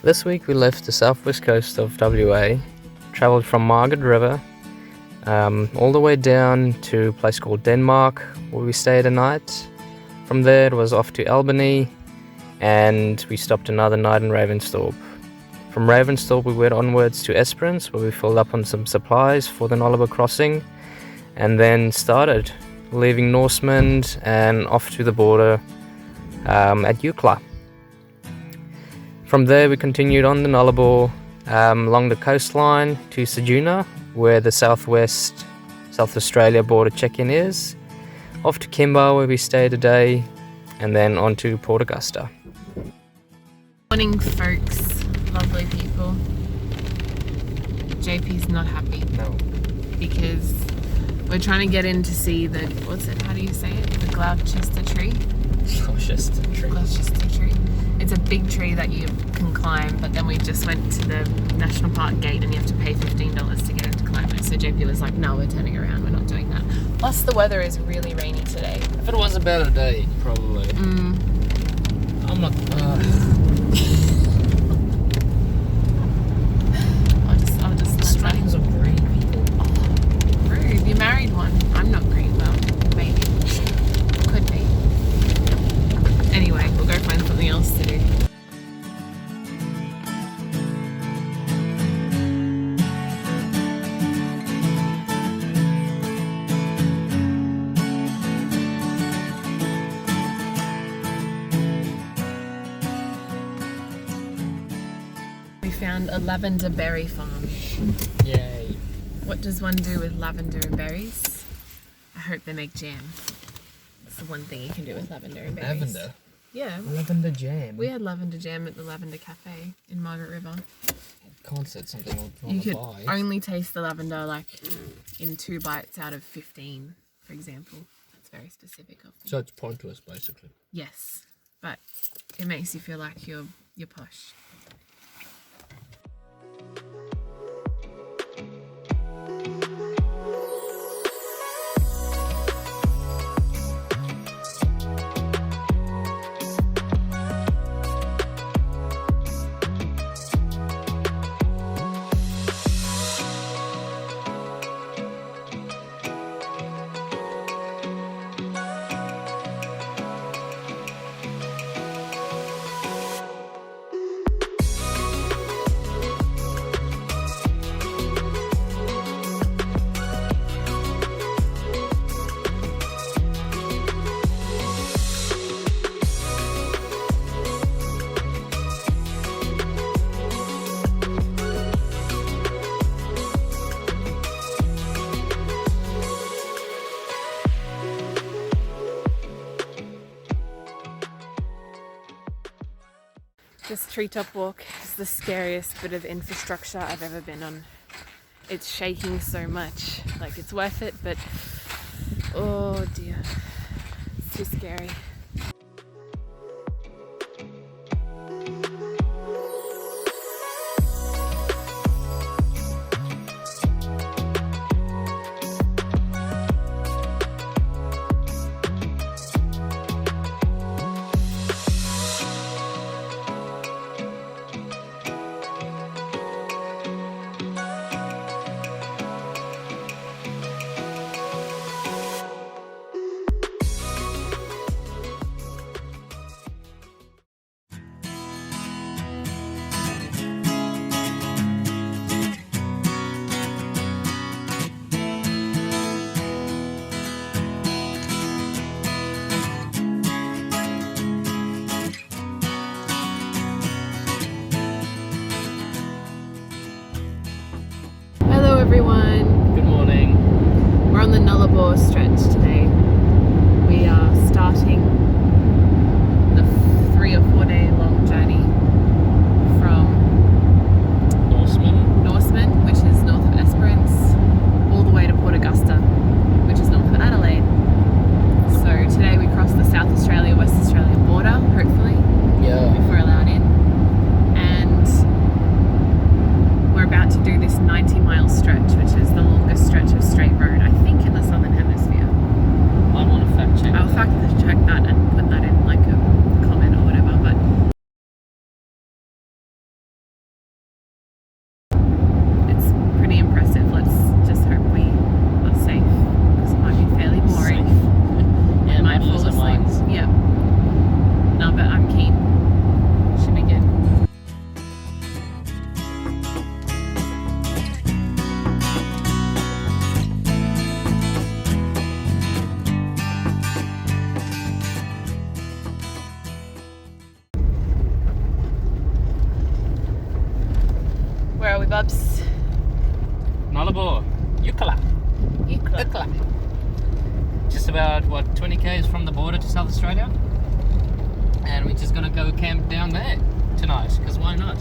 This week we left the southwest coast of WA, travelled from Margaret River all the way down to a place called Denmark where we stayed a night. From there it was off to Albany and we stopped another night in Ravensthorpe. From Ravensthorpe we went onwards to Esperance where we filled up on some supplies for the Nullarbor crossing and then started leaving Norseman and off to the border at Eucla. From there we continued on the Nullarbor along the coastline to Ceduna, where the South Australia border check-in is, off to Kimba where we stayed a day, and then on to Port Augusta. Morning folks, lovely people. JP's not happy. No. Because we're trying to get in to see the, how do you say it? The Gloucester tree? Gloucester tree. Gloucester tree. It's a big tree that you can climb, but then we just went to the National Park gate and you have to pay $15 to get in to climb it. So JP was like, no, we're turning around, we're not doing that. Plus the weather is really rainy today. If it was a better day, probably. I'm not... I'll just Australians are green people. Oh, rude. You married one. I'm not green, well, maybe. Could be. Anyway, we'll go find something else to do. We found a lavender berry farm. Yay. What does one do with lavender and berries? I hope they make jam. That's the one thing you can do with lavender and berries. Lavender? Yeah. Lavender jam. We had lavender jam at the Lavender Cafe in Margaret River. Can't say something I You want to could buy. only taste the lavender like in 2 bites out of 15, for example. That's very specific of them. So it's pointless, basically. Yes, but it makes you feel like you're posh. This treetop walk is the scariest bit of infrastructure I've ever been on. It's shaking so much. Like, it's worth it, but oh dear, it's too scary. Everyone. Good morning. We're on the Nullarbor stretch today. We are starting the 3 or 4 day long journey from Norseman, which is north of Esperance, all the way to Port Augusta, which is north of Adelaide. So today we cross the South Australia, West Australia border, hopefully, if we're allowed in. And we're about to do this 90-mile stretch, which is the longest stretch of straight road, I think, in the Southern Hemisphere. I want to fact check. I'll fact check that and put that in like a Where are we, Bubs? Nullarbor. Yukala. Just about, what, 20 k's from the border to South Australia? And we're just gonna go camp down there tonight, because why not?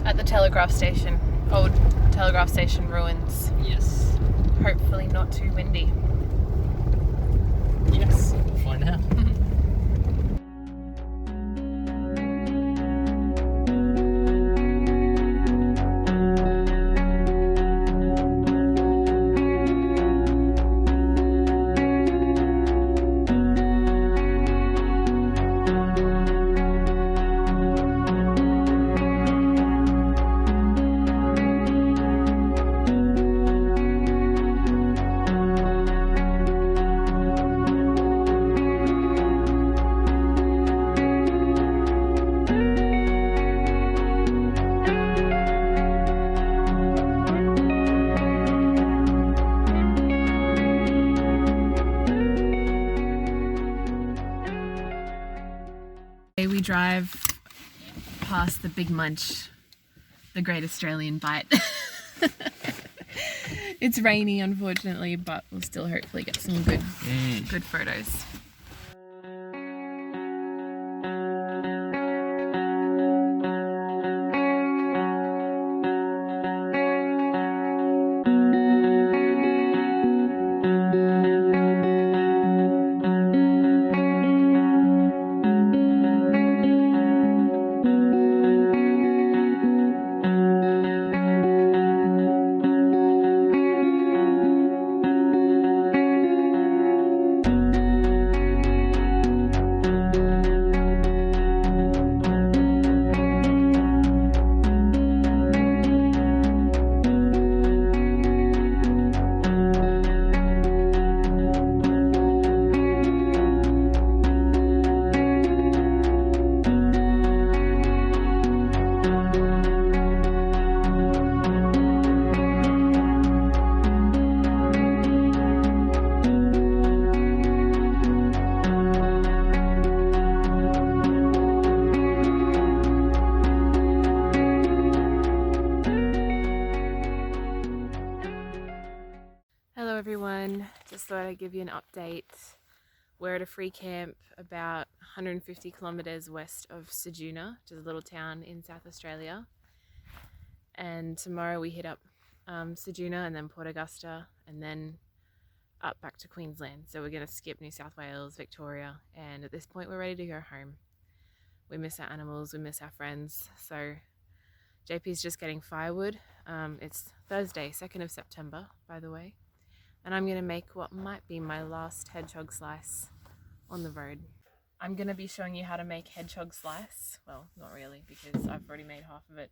At the telegraph station. Old telegraph station ruins. Yes. Hopefully not too windy. Yes, we'll find out. We drive past the Big Munch, the Great Australian Bite. It's rainy, unfortunately, but we'll still hopefully get some good photos. Hello everyone, just thought I'd give you an update. We're at a free camp about 150 kilometers west of Ceduna, which is a little town in South Australia. And tomorrow we hit up Ceduna and then Port Augusta and then up back to Queensland. So we're going to skip New South Wales, Victoria, and at this point we're ready to go home. We miss our animals, we miss our friends. So JP's just getting firewood. It's Thursday, 2nd of September, by the way. And I'm going to make what might be my last hedgehog slice on the road. I'm going to be showing you how to make hedgehog slice. Well, not really, because I've already made half of it.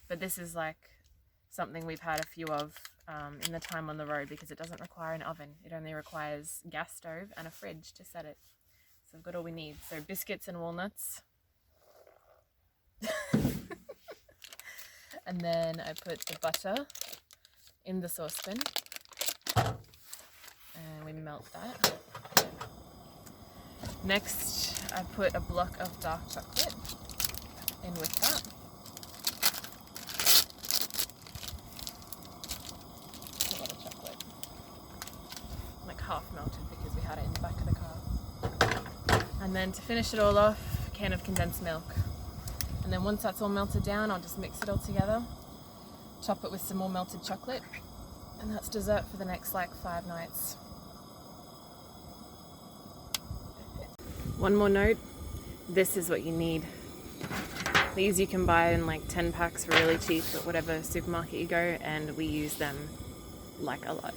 But this is like something we've had a few of in the time on the road because it doesn't require an oven. It only requires gas stove and a fridge to set it. So I've got all we need. So biscuits and walnuts. And then I put the butter in the saucepan. And we melt that. Next, I put a block of dark chocolate in with that. A lot of chocolate. Like half melted because we had it in the back of the car. And then to finish it all off, a can of condensed milk. And then once that's all melted down, I'll just mix it all together, top it with some more melted chocolate, and that's dessert for the next like 5 nights. One more note, this is what you need. These you can buy in like 10 packs for really cheap at whatever supermarket you go, and we use them like a lot.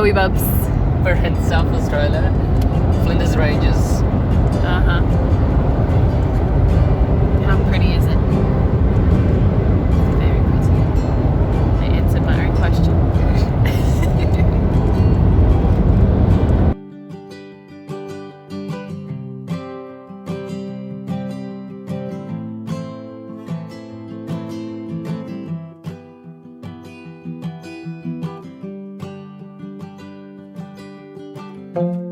Joey Bubs. We're in South Australia, Flinders Ranges. Uh-huh. How pretty is it? Very pretty. I answered my own question. Thank